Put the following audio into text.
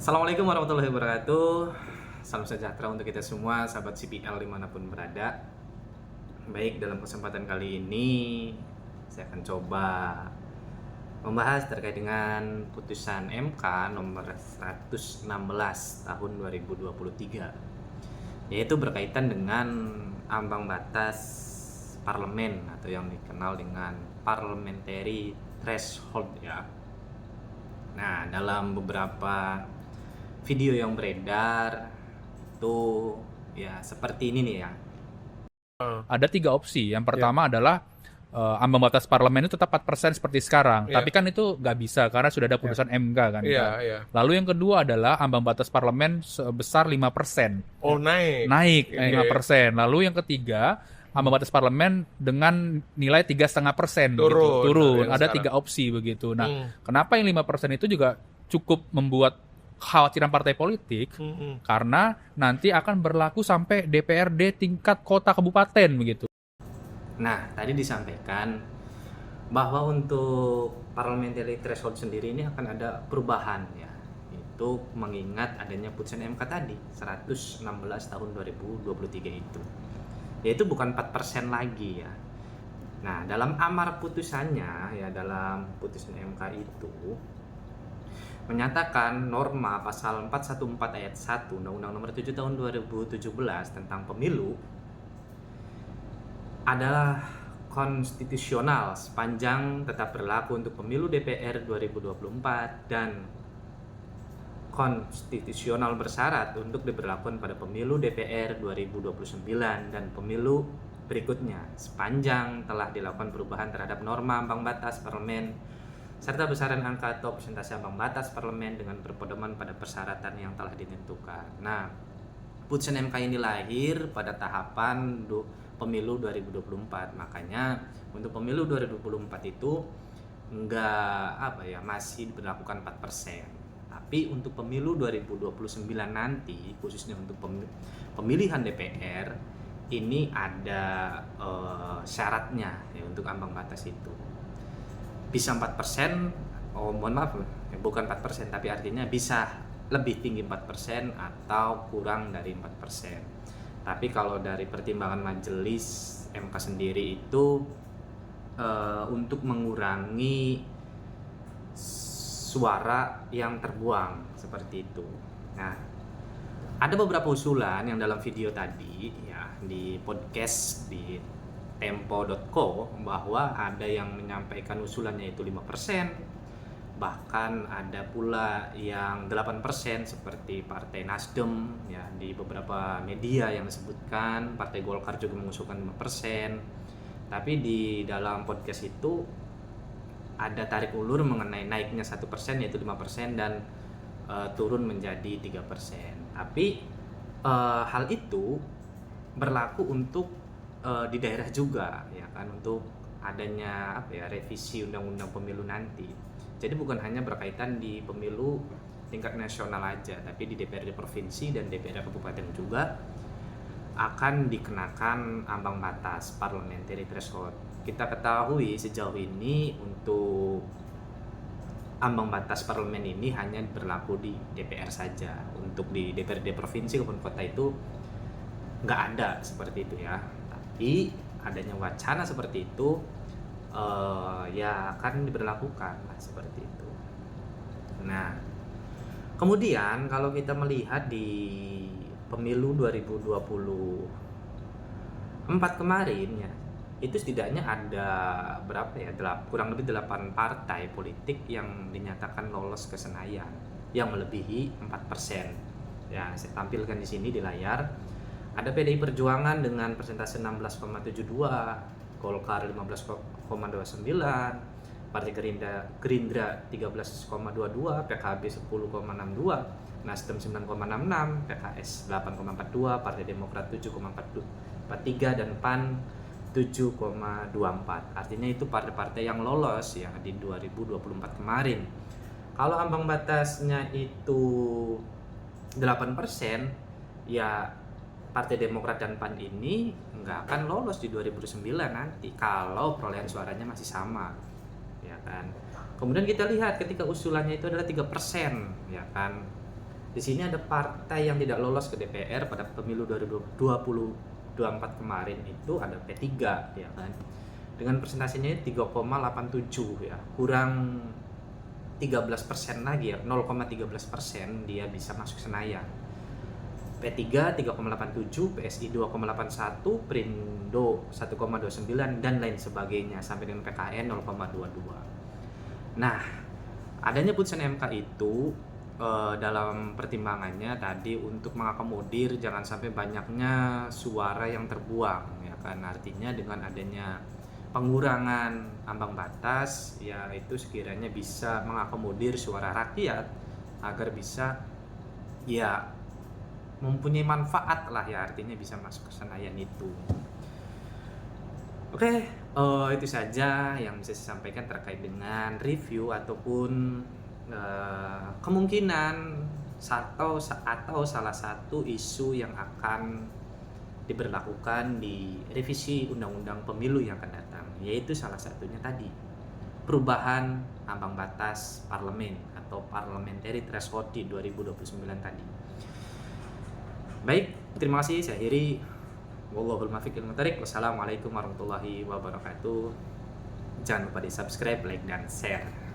Assalamualaikum warahmatullahi wabarakatuh. Salam sejahtera untuk kita semua, sahabat CPL dimanapun berada. Baik, dalam kesempatan kali ini saya akan coba membahas terkait dengan putusan MK nomor 116 tahun 2023, yaitu berkaitan dengan ambang batas parlemen atau yang dikenal dengan parliamentary threshold ya. Nah, dalam beberapa video yang beredar itu ya seperti ini nih ya. Ada tiga opsi. Yang Iya, pertama adalah ambang batas parlemen itu tetap 4% seperti sekarang. iya, Tapi kan itu nggak bisa karena sudah ada iya, putusan MK kan. iya, Kak. iya. Lalu yang kedua adalah ambang batas parlemen sebesar 5%. Oh, naik. Naik Iya, 5%. Lalu yang ketiga, ambang batas parlemen dengan nilai 3,5% begitu. Turun, Turun. yang Ada sekarang. tiga opsi begitu. Nah, Hmm, kenapa yang 5% itu juga cukup membuat kekhawatiran partai politik? Karena nanti akan berlaku sampai DPRD tingkat kota kabupaten begitu. Nah, tadi disampaikan bahwa untuk parliamentary threshold sendiri ini akan ada perubahan ya. Itu mengingat adanya putusan MK tadi 116 tahun 2023 itu. Yaitu bukan 4% lagi ya. Nah, dalam amar putusannya ya, dalam putusan MK itu menyatakan norma pasal 414 ayat 1 Undang-Undang Nomor 7 Tahun 2017 tentang pemilu adalah konstitusional sepanjang tetap berlaku untuk pemilu DPR 2024 dan konstitusional bersyarat untuk diberlakukan pada pemilu DPR 2029 dan pemilu berikutnya sepanjang telah dilakukan perubahan terhadap norma ambang batas parlemen serta besaran angka atau persentase ambang batas parlemen dengan berpedoman pada persyaratan yang telah ditentukan. Nah, putusan MK ini lahir pada tahapan pemilu 2024. Makanya untuk pemilu 2024 itu masih diberlakukan 4%. Tapi untuk pemilu 2029 nanti, khususnya untuk pemilihan DPR, ini ada syaratnya ya untuk ambang batas itu. Bisa 4%, bukan 4%, tapi artinya bisa lebih tinggi 4% atau kurang dari 4%. Tapi kalau dari pertimbangan majelis MK sendiri itu untuk mengurangi suara yang terbuang seperti itu. Nah, ada beberapa usulan yang dalam video tadi ya di podcast di tempo.co bahwa ada yang menyampaikan usulannya itu 5%, bahkan ada pula yang 8% seperti Partai Nasdem ya, di beberapa media yang disebutkan Partai Golkar juga mengusulkan 5%. Tapi di dalam podcast itu ada tarik ulur mengenai naiknya 1% yaitu 5% dan turun menjadi 3%. Tapi hal itu berlaku untuk di daerah juga ya kan, untuk adanya revisi undang-undang pemilu nanti. Jadi bukan hanya berkaitan di pemilu tingkat nasional aja, tapi di DPRD provinsi dan DPRD kabupaten juga akan dikenakan ambang batas parliamentary threshold. Kita ketahui sejauh ini untuk ambang batas parlemen ini hanya berlaku di DPR saja. Untuk di DPRD provinsi maupun kota itu nggak ada seperti itu ya. Tapi adanya wacana seperti itu ya akan diberlakukan lah seperti itu. Nah, kemudian kalau kita melihat di pemilu 2024 kemarin ya, itu setidaknya ada kurang lebih 8 partai politik yang dinyatakan lolos ke Senayan yang melebihi 4%. Ya, saya tampilkan di sini di layar. Ada PDI Perjuangan dengan persentase 16,72, Golkar 15,29, Partai Gerindra 13,22, PKB 10,62, Nasdem 9,66, PKS 8,42, Partai Demokrat 7,43 dan PAN 7,24. Artinya itu partai-partai yang lolos ya di 2024 kemarin. Kalau ambang batasnya itu 8%, ya Partai Demokrat dan PAN ini nggak akan lolos di 2009 nanti kalau perolehan suaranya masih sama, ya kan. Kemudian kita lihat ketika usulannya itu adalah 3%, ya kan. Di sini ada partai yang tidak lolos ke DPR pada pemilu 2024 kemarin itu ada P3 ya kan. Dengan persentasenya 3,87 ya, kurang 13% lagi ya, 0,13% dia bisa masuk Senayan. P3 3,87, PSI 2,81, Perindo 1,29 dan lain sebagainya sampai dengan PKN 0,22. Nah, adanya putusan MK itu dalam pertimbangannya tadi untuk mengakomodir jangan sampai banyaknya suara yang terbuang ya kan, artinya dengan adanya pengurangan ambang batas ya itu sekiranya bisa mengakomodir suara rakyat agar bisa ya mempunyai manfaat lah ya, artinya bisa masuk ke Senayan itu. Oke, itu saja yang bisa saya sampaikan terkait dengan review ataupun kemungkinan atau salah satu isu yang akan diberlakukan di revisi Undang-Undang Pemilu yang akan datang, yaitu salah satunya tadi perubahan ambang batas parlemen atau parliamentary threshold di 2029 tadi. Baik, terima kasih, saya akhiri. Wallahul muwaffiq wal muthariq. Wassalamualaikum warahmatullahi wabarakatuh. Jangan lupa di subscribe, like, dan share.